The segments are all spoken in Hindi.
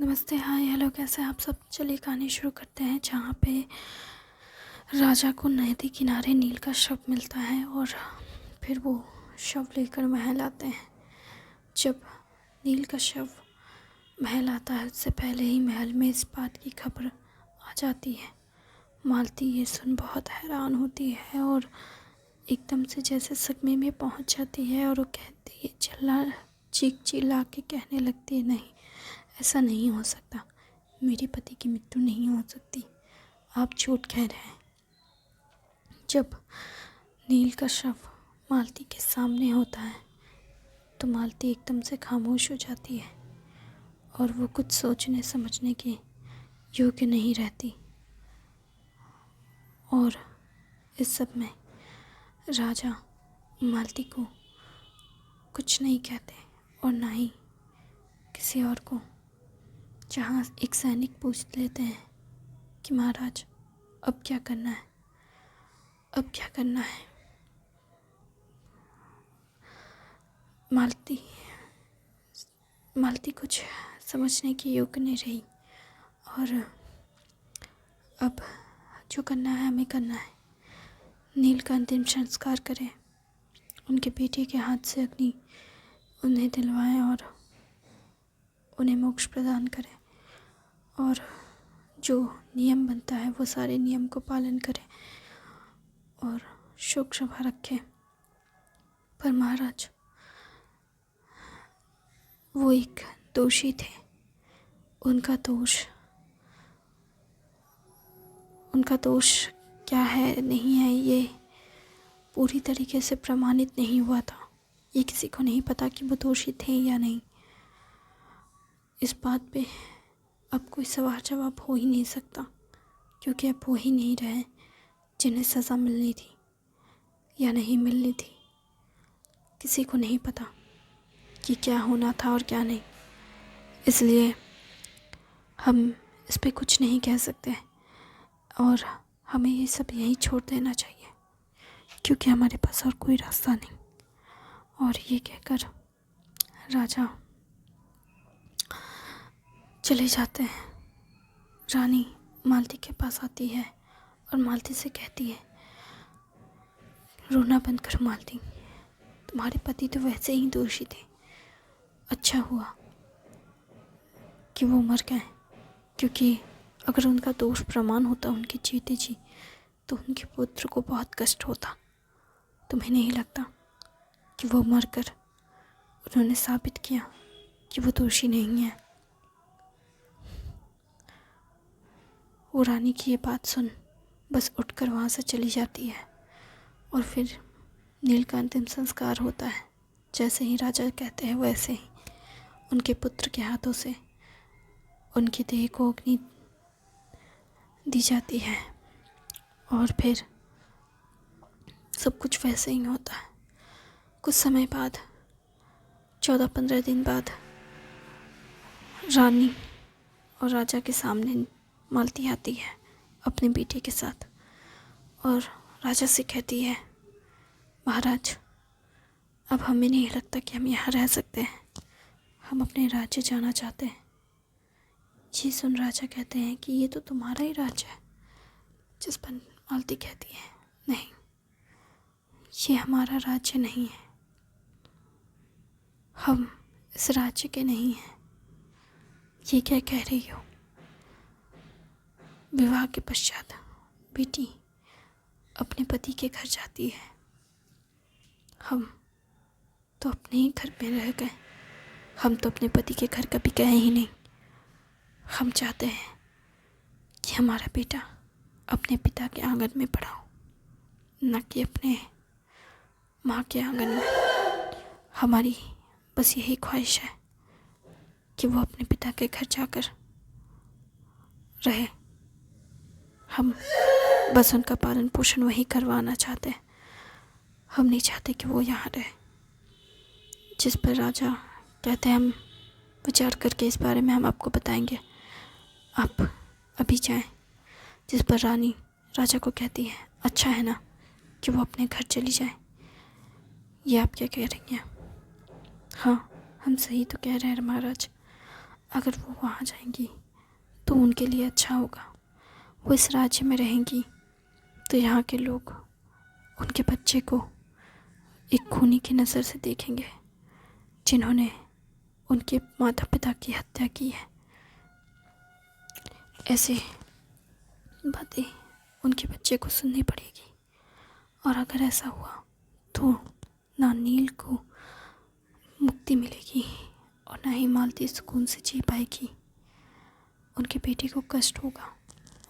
नमस्ते, हाय, हेलो, कैसे हैं आप सब। चलिए कहानी शुरू करते हैं, जहाँ पे राजा को नदी किनारे नील का शव मिलता है और फिर वो शव लेकर महल आते हैं। जब नील का शव महल आता है उससे पहले ही महल में इस बात की खबर आ जाती है। मालती ये सुन बहुत हैरान होती है और एकदम से जैसे सदमे में पहुंच जाती है और वो कहती है, चीख चिल्ला के कहने लगती है, नहीं, ऐसा नहीं हो सकता, मेरे पति की मृत्यु नहीं हो सकती, आप झूठ कह रहे हैं। जब नील का शव मालती के सामने होता है तो मालती एकदम से खामोश हो जाती है और वो कुछ सोचने समझने के योग्य नहीं रहती। और इस सब में राजा मालती को कुछ नहीं कहते और ना ही किसी और को। जहाँ एक सैनिक पूछ लेते हैं कि महाराज अब क्या करना है, अब क्या करना है। मालती कुछ समझने की योग्य नहीं रही और अब जो करना है हमें करना है। नील का अंतिम संस्कार करें, उनके बेटे के हाथ से अग्नि उन्हें दिलवाएं और उन्हें मोक्ष प्रदान करें और जो नियम बनता है वो सारे नियम को पालन करें और शोक सभा रखें। पर महाराज, वो एक दोषी थे, उनका दोष क्या है नहीं है ये पूरी तरीके से प्रमाणित नहीं हुआ था। ये किसी को नहीं पता कि वो दोषी थे या नहीं। इस बात पे अब कोई सवाल जवाब हो ही नहीं सकता, क्योंकि अब वो ही नहीं रहे जिन्हें सज़ा मिलनी थी या नहीं मिलनी थी। किसी को नहीं पता कि क्या होना था और क्या नहीं, इसलिए हम इस पे कुछ नहीं कह सकते और हमें ये सब यहीं छोड़ देना चाहिए, क्योंकि हमारे पास और कोई रास्ता नहीं। और ये कहकर राजा चले जाते हैं। रानी मालती के पास आती है और मालती से कहती है, रोना बंद करो मालती, तुम्हारे पति तो वैसे ही दोषी थे, अच्छा हुआ कि वो मर गए, क्योंकि अगर उनका दोष प्रमाण होता उनकी जीते जी तो उनके पुत्र को बहुत कष्ट होता। तुम्हें नहीं लगता कि वो मरकर उन्होंने साबित किया कि वो दोषी नहीं है। वो रानी की ये बात सुन बस उठकर वहाँ से चली जाती है और फिर नील का अंतिम संस्कार होता है। जैसे ही राजा कहते हैं वैसे ही उनके पुत्र के हाथों से उनकी देह को अग्नि दी जाती है और फिर सब कुछ वैसे ही होता है। कुछ समय बाद 14-15 दिन बाद रानी और राजा के सामने मालती आती है अपने बेटे के साथ और राजा से कहती है, महाराज अब हमें नहीं लगता कि हम यहाँ रह सकते हैं, हम अपने राज्य जाना चाहते हैं। ये सुन राजा कहते हैं कि ये तो तुम्हारा ही राज्य है। जिस पर मालती कहती है, नहीं, ये हमारा राज्य नहीं है, हम इस राज्य के नहीं हैं। ये क्या कह रही हो। विवाह के पश्चात बेटी अपने पति के घर जाती है, हम तो अपने ही घर में रह गए, हम तो अपने पति के घर कभी गए ही नहीं। हम चाहते हैं कि हमारा बेटा अपने पिता के आंगन में पड़ा हो, न कि अपने माँ के आंगन में। हमारी बस यही ख्वाहिश है कि वो अपने पिता के घर जाकर रहे। हम बस उनका पालन पोषण वही करवाना चाहते हैं, हम नहीं चाहते कि वो यहाँ रहे। जिस पर राजा कहते हैं, हम विचार करके इस बारे में हम आपको बताएंगे, आप अभी जाएं। जिस पर रानी राजा को कहती है, अच्छा है ना कि वो अपने घर चली जाए। ये आप क्या कह रही हैं। हाँ, हम सही तो कह रहे हैं महाराज, अगर वो वहाँ जाएंगी तो उनके लिए अच्छा होगा। वो इस राज्य में रहेंगी तो यहाँ के लोग उनके बच्चे को एक खूनी की नज़र से देखेंगे, जिन्होंने उनके माता पिता की हत्या की है। ऐसे बातें उनके बच्चे को सुननी पड़ेगी। और अगर ऐसा हुआ तो ना नील को मुक्ति मिलेगी और ना ही मालती सुकून से जी पाएगी। उनके बेटे को कष्ट होगा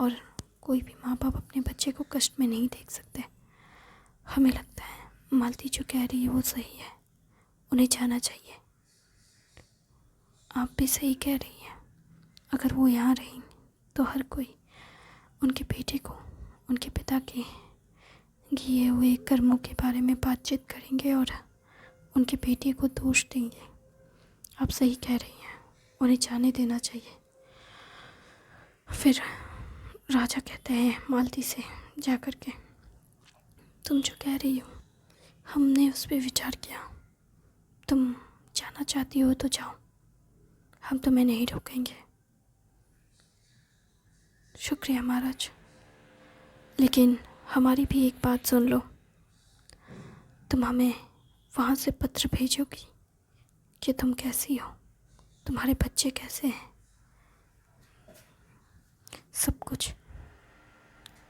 और कोई भी माँ बाप अपने बच्चे को कष्ट में नहीं देख सकते। हमें लगता है मालती जो कह रही है वो सही है, उन्हें जाना चाहिए। आप भी सही कह रही हैं। अगर वो यहाँ रहेंगे तो हर कोई उनके बेटे को उनके पिता के किए हुए कर्मों के बारे में बातचीत करेंगे और उनके बेटे को दोष देंगे। आप सही कह रही हैं, उन्हें जाने देना चाहिए। फिर राजा कहते हैं मालती से जाकर के, तुम जो कह रही हो हमने उस पर विचार किया, तुम जाना चाहती हो तो जाओ, हम तुम्हें नहीं रोकेंगे। शुक्रिया महाराज, लेकिन हमारी भी एक बात सुन लो। तुम हमें वहाँ से पत्र भेजोगी कि तुम कैसी हो, तुम्हारे बच्चे कैसे हैं, सब कुछ।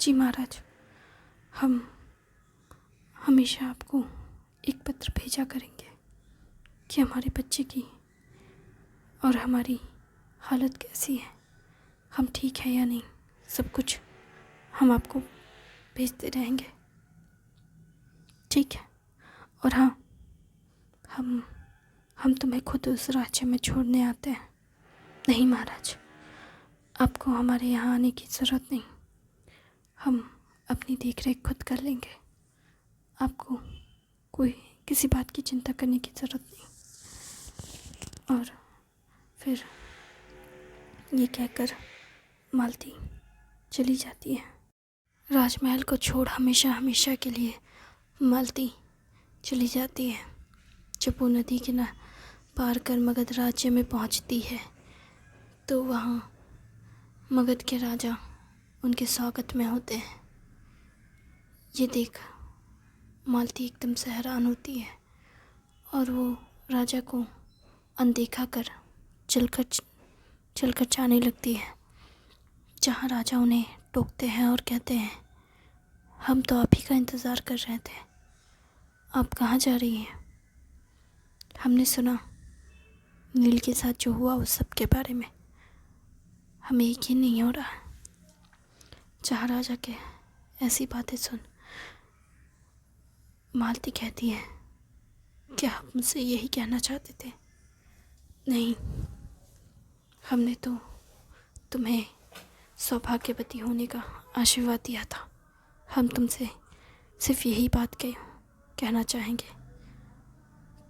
जी महाराज, हम हमेशा आपको एक पत्र भेजा करेंगे कि हमारे बच्चे की और हमारी हालत कैसी है, हम ठीक है या नहीं, सब कुछ हम आपको भेजते रहेंगे। ठीक है। और हाँ, हम तुम्हें खुद उस राज्य में छोड़ने आते हैं। नहीं महाराज, आपको हमारे यहाँ आने की ज़रूरत नहीं, हम अपनी देखरेख खुद कर लेंगे। आपको कोई किसी बात की चिंता करने की ज़रूरत नहीं। और फिर ये कहकर मालती चली जाती है। राजमहल को छोड़ हमेशा हमेशा के लिए मालती चली जाती है। जब वो नदी के ना पार कर मगध राज्य में पहुंचती है तो वहाँ मगध के राजा उनके स्वागत में होते हैं। ये देख मालती एकदम से हैरान होती है और वो राजा को अनदेखा कर चलकर जाने लगती है, जहाँ राजा उन्हें टोकते हैं और कहते हैं, हम तो आप ही का इंतज़ार कर रहे थे, आप कहाँ जा रही हैं? हमने सुना नील के साथ जो हुआ उस सब के बारे में, हमें यकीन नहीं हो रहा। जहाँ राजा के ऐसी बातें सुन मालती कहती है, क्या आप मुझसे यही कहना चाहते थे? नहीं, हमने तो तुम्हें सौभाग्यवती होने का आशीर्वाद दिया था। हम तुमसे सिर्फ यही बात कहना चाहेंगे।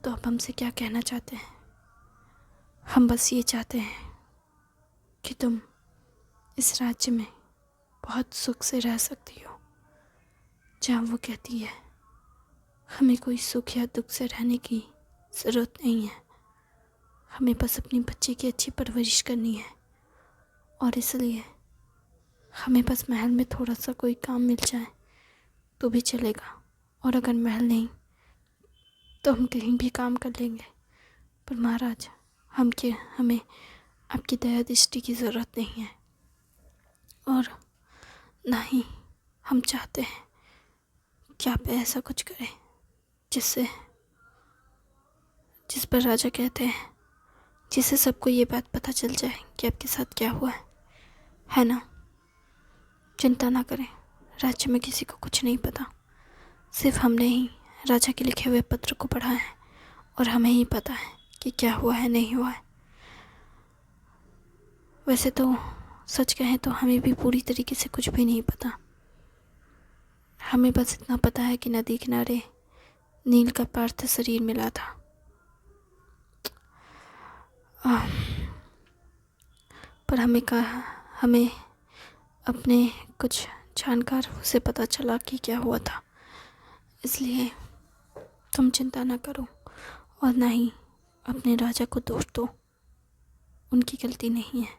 तो आप हमसे क्या कहना चाहते हैं? हम बस ये चाहते हैं कि तुम इस राज्य में बहुत सुख से रह सकती हो। जहाँ वो कहती है, हमें कोई सुख या दुख से रहने की ज़रूरत नहीं है, हमें बस अपनी बच्चे की अच्छी परवरिश करनी है। और इसलिए हमें बस महल में थोड़ा सा कोई काम मिल जाए तो भी चलेगा, और अगर महल नहीं तो हम कहीं भी काम कर लेंगे। पर महाराज, हमें आपकी दया दृष्टि की ज़रूरत नहीं है, और ना ही हम चाहते हैं कि आप ऐसा कुछ करें जिस पर राजा कहते हैं, जिससे सबको ये बात पता चल जाए कि आपके साथ क्या हुआ है ना? चिंता ना करें, राज्य में किसी को कुछ नहीं पता, सिर्फ हमने ही राजा के लिखे हुए पत्र को पढ़ा है और हमें ही पता है कि क्या हुआ है नहीं हुआ है। वैसे तो सच कहें तो हमें भी पूरी तरीके से कुछ भी नहीं पता। हमें बस इतना पता है कि नदी किनारे नील का पार्थिव शरीर मिला था। पर हमें अपने कुछ जानकारों से पता चला कि क्या हुआ था, इसलिए तुम चिंता ना करो और ना ही अपने राजा को दोष दो। उनकी गलती नहीं है,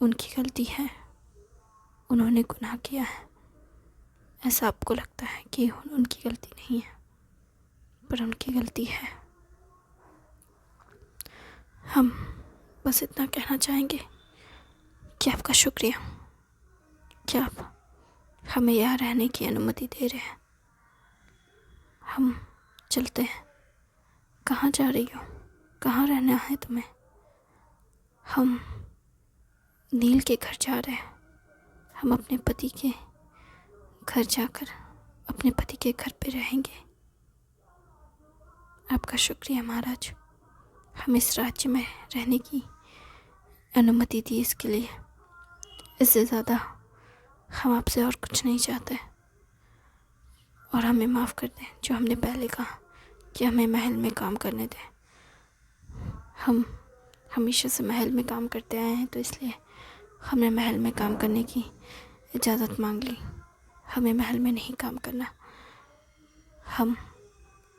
उनकी गलती है, उन्होंने गुनाह किया है। ऐसा आपको लगता है कि उनकी गलती नहीं है, पर उनकी गलती है। हम बस इतना कहना चाहेंगे कि आपका शुक्रिया कि आप हमें यहाँ रहने की अनुमति दे रहे हैं। हम चलते हैं। कहाँ जा रही हो? कहाँ रहना है तुम्हें? हम नील के घर जा रहे हैं। हम अपने पति के घर जाकर अपने पति के घर पे रहेंगे। आपका शुक्रिया महाराज, हम इस राज्य में रहने की अनुमति दी इसके लिए। इससे ज़्यादा हम आपसे और कुछ नहीं चाहते। और हमें माफ़ कर दें जो हमने पहले कहा कि हमें महल में काम करने दें। हम हमेशा से महल में काम करते आए हैं, तो इसलिए हमने महल में काम करने की इजाज़त मांग ली। हमें महल में नहीं काम करना। हम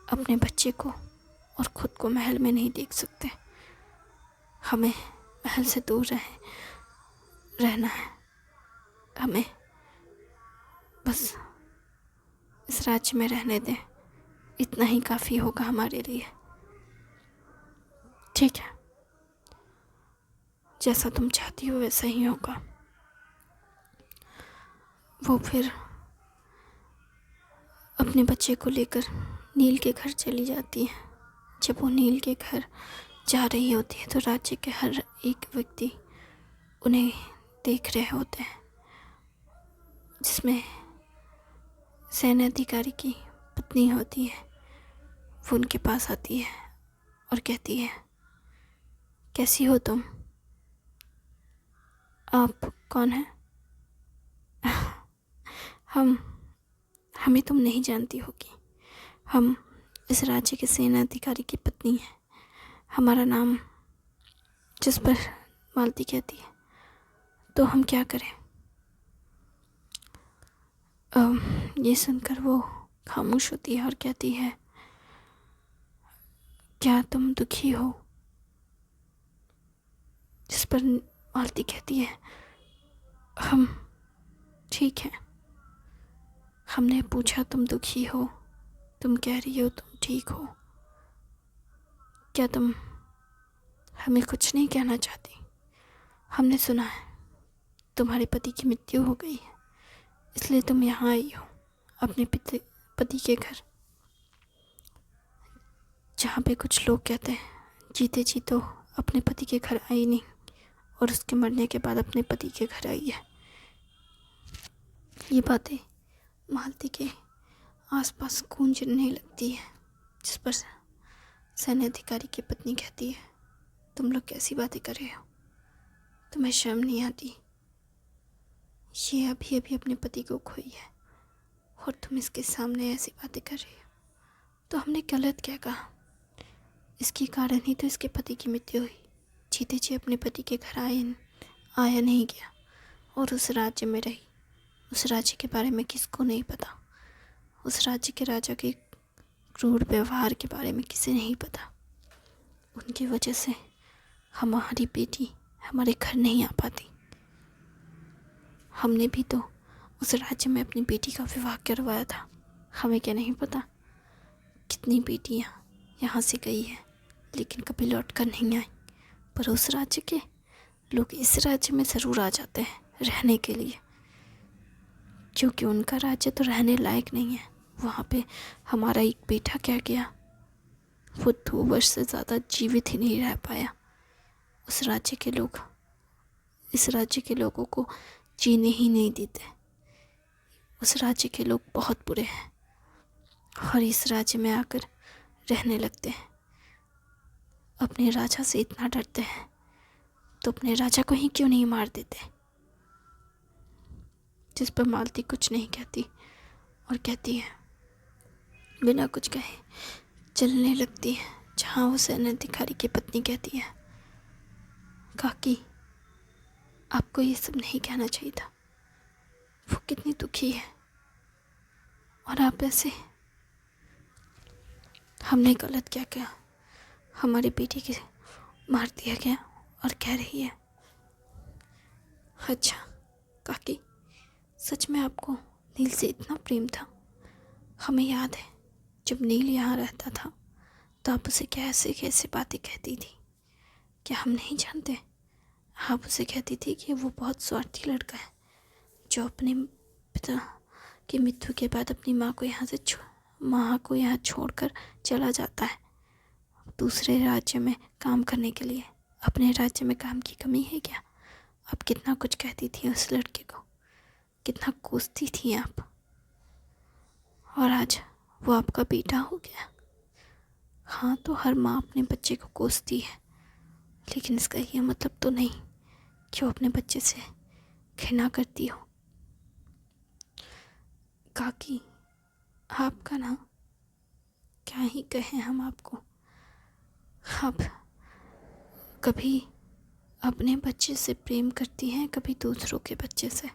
अपने बच्चे को और ख़ुद को महल में नहीं देख सकते। हमें महल से दूर रहना है। हमें बस इस राज्य में रहने दें, इतना ही काफ़ी होगा हमारे लिए। ठीक है, जैसा तुम चाहती हो वैसा ही होगा। वो फिर अपने बच्चे को लेकर नील के घर चली जाती है। जब वो नील के घर जा रही होती है तो राज्य के हर एक व्यक्ति उन्हें देख रहे होते हैं, जिसमें सैन्य अधिकारी की पत्नी होती है। वो उनके पास आती है और कहती है, कैसी हो तुम? आप कौन हैं? हमें तुम नहीं जानती होगी। हम इस राज्य के सेना अधिकारी की पत्नी हैं। हमारा नाम जिस पर मालती कहती है, तो हम क्या करें? ये सुनकर वो खामोश होती है और कहती है, क्या तुम दुखी हो? जिस पर मालती कहती है, हम ठीक हैं। हमने पूछा तुम दुखी हो, तुम कह रही हो तुम ठीक हो। क्या तुम हमें कुछ नहीं कहना चाहती? हमने सुना है तुम्हारे पति की मृत्यु हो गई है, इसलिए तुम यहाँ आई हो अपने पति के घर, जहाँ पे कुछ लोग कहते हैं जीते जी तो अपने पति के घर आई नहीं और उसके मरने के बाद अपने पति के घर आई है। ये बातें मालती के आसपास गूंजने लगती है, जिस पर सैन्य अधिकारी की पत्नी कहती है, तुम लोग कैसी बातें कर रहे हो? तुम्हें शर्म नहीं आती? ये अभी अभी अपने पति को खोई है और तुम इसके सामने ऐसी बातें कर रही हो। तो हमने गलत क्या कहा? इसके कारण ही तो इसके पति की मृत्यु हुई। जीते जी अपने पति के घर आया नहीं गया और उस राज्य में रही। उस राज्य के बारे में किसको नहीं पता। उस राज्य के राजा के क्रूर व्यवहार के बारे में किसे नहीं पता। उनकी वजह से हमारी बेटी हमारे घर नहीं आ पाती। हमने भी तो उस राज्य में अपनी बेटी का विवाह करवाया था। हमें क्या नहीं पता कितनी बेटियां यहाँ से गई हैं, लेकिन कभी लौट कर नहीं आई। पर उस राज्य के लोग इस राज्य में ज़रूर आ जाते हैं रहने के लिए, क्योंकि उनका राज्य तो रहने लायक नहीं है। वहाँ पे हमारा एक बेटा क्या गया, वो 2 वर्ष से ज़्यादा जीवित ही नहीं रह पाया। उस राज्य के लोग इस राज्य के लोगों को जीने ही नहीं देते। उस राज्य के लोग बहुत बुरे हैं और इस राज्य में आकर रहने लगते हैं। अपने राजा से इतना डरते हैं तो अपने राजा को ही क्यों नहीं मार देते? जिस पर मालती कुछ नहीं कहती और कहती है, बिना कुछ कहे चलने लगती है जहाँ वो सैन्य अधिकारी की पत्नी कहती है, काकी आपको ये सब नहीं कहना चाहिए था। वो कितनी दुखी है और आप ऐसे। हमने गलत क्या किया? हमारी बेटी के मार दिया गया और कह रही है, अच्छा काकी, सच में आपको नील से इतना प्रेम था? हमें याद है जब नील यहाँ रहता था तो आप उसे कैसे कैसे बातें कहती थी। क्या हम नहीं जानते? आप उसे कहती थी कि वो बहुत स्वार्थी लड़का है जो अपने पिता की मृत्यु के बाद अपनी माँ को यहाँ छोड़कर चला जाता है दूसरे राज्य में काम करने के लिए। अपने राज्य में काम की कमी है क्या? आप कितना कुछ कहती थी उस लड़के को, कितना कोसती थी आप, और आज वो आपका बेटा हो गया। हाँ, तो हर माँ अपने बच्चे को कोसती है, लेकिन इसका यह मतलब तो नहीं कि वो अपने बच्चे से घृणा करती हो। काकी, आपका ना क्या ही कहें हम आपको। आप कभी अपने बच्चे से प्रेम करती हैं, कभी दूसरों के बच्चे से,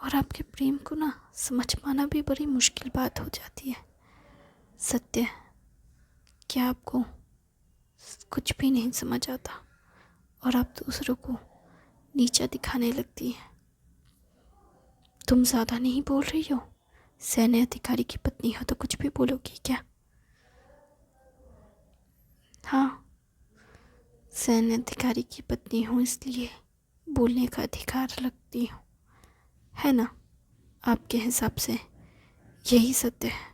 और आपके प्रेम को ना समझ पाना भी बड़ी मुश्किल बात हो जाती है। सत्य कि आपको कुछ भी नहीं समझ आता और आप दूसरों को नीचा दिखाने लगती हैं। तुम ज़्यादा नहीं बोल रही हो? सैन्य अधिकारी की पत्नी हो तो कुछ भी बोलोगी क्या? हाँ, सैन्य अधिकारी की पत्नी हूँ इसलिए बोलने का अधिकार रखती हूँ, है ना? आपके हिसाब से यही सत्य है।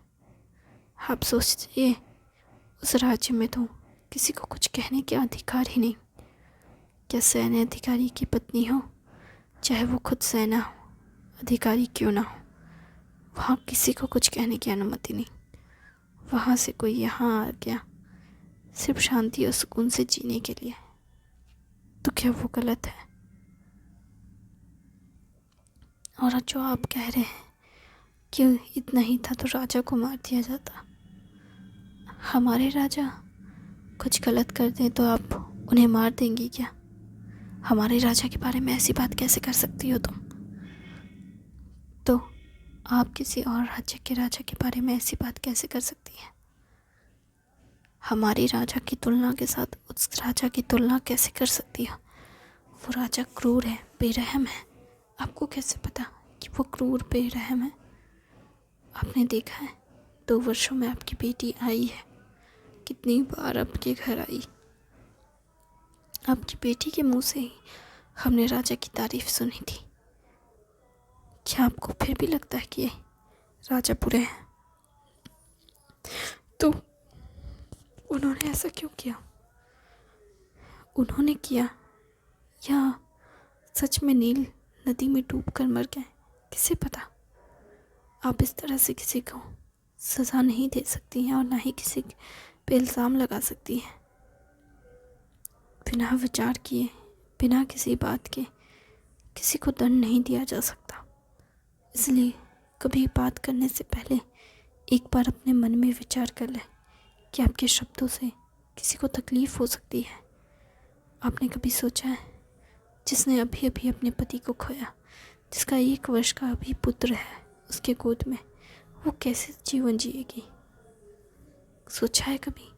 आप सोचिए, उस राज्य में तो किसी को कुछ कहने के अधिकार ही नहीं। क्या सैन्य अधिकारी की पत्नी हो, चाहे वो खुद सेना अधिकारी क्यों ना हो, वहाँ किसी को कुछ कहने की अनुमति नहीं। वहाँ से कोई यहाँ आ गया सिर्फ शांति और सुकून से जीने के लिए, तो क्या वो गलत है? और जो आप कह रहे हैं कि इतना ही था तो राजा को मार दिया जाता, हमारे राजा कुछ गलत कर दें तो आप उन्हें मार देंगी क्या? हमारे राजा के बारे में ऐसी बात कैसे कर सकती हो तुम? तो आप किसी और राज्य के राजा के बारे में ऐसी बात कैसे कर सकती हैं? हमारे राजा की तुलना के साथ उस राजा की तुलना कैसे कर सकती हो? वो राजा क्रूर है, बेरहम है। आपको कैसे पता कि वो क्रूर बेरहम है? आपने देखा है 2 वर्षों में आपकी बेटी आई है, कितनी बार आपके घर आई। आपकी बेटी के मुंह से ही हमने राजा की तारीफ सुनी थी। क्या आपको फिर भी लगता है कि राजा बुरे हैं? तो उन्होंने ऐसा क्यों किया? उन्होंने किया या सच में नील नदी में डूबकर मर गए, किसे पता? आप इस तरह से किसी को सज़ा नहीं दे सकती हैं और ना ही किसी पे इल्ज़ाम लगा सकती हैं। बिना विचार किए, बिना किसी बात के किसी को दंड नहीं दिया जा सकता। इसलिए कभी बात करने से पहले एक बार अपने मन में विचार कर लें कि आपके शब्दों से किसी को तकलीफ़ हो सकती है। आपने कभी सोचा है, जिसने अभी अभी अपने पति को खोया, जिसका 1 वर्ष का अभी पुत्र है उसके गोद में, वो कैसे जीवन जिएगी? सोचा है कभी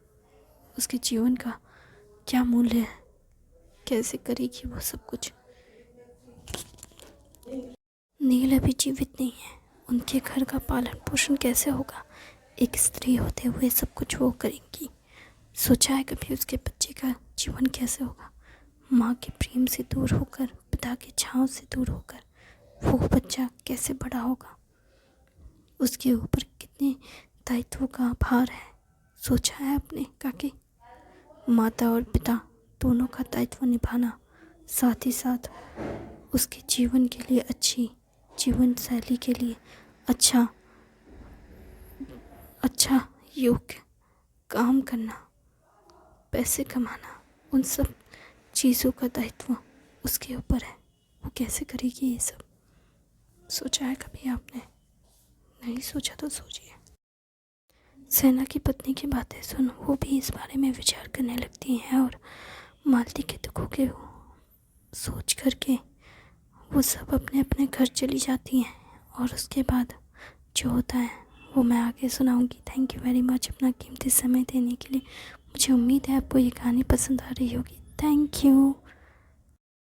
उसके जीवन का क्या मूल्य है? कैसे करेगी वो सब कुछ? नील अभी जीवित नहीं है, उनके घर का पालन पोषण कैसे होगा? एक स्त्री होते हुए सब कुछ वो करेंगी। सोचा है कभी उसके बच्चे का जीवन कैसे होगा? माँ के प्रेम से दूर होकर, पिता के छाँव से दूर होकर वो बच्चा कैसे बड़ा होगा? उसके ऊपर कितने दायित्वों का भार है? सोचा है आपने काकी? माता और पिता दोनों का दायित्व निभाना, साथ ही साथ उसके जीवन के लिए अच्छी जीवन शैली के लिए अच्छा योग्य काम करना, पैसे कमाना, उन सब चीज़ों का दायित्व उसके ऊपर है। वो कैसे करेगी ये सब? सोचा है कभी आपने? नहीं सोचा तो सोचिए। सेना की पत्नी की बातें सुन वो भी इस बारे में विचार करने लगती हैं और मालती के दुखों के सोच करके वो सब अपने अपने घर चली जाती हैं। और उसके बाद जो होता है वो मैं आगे सुनाऊंगी। थैंक यू वेरी मच अपना कीमती समय देने के लिए। मुझे उम्मीद है आपको ये कहानी पसंद आ रही होगी। Thank you.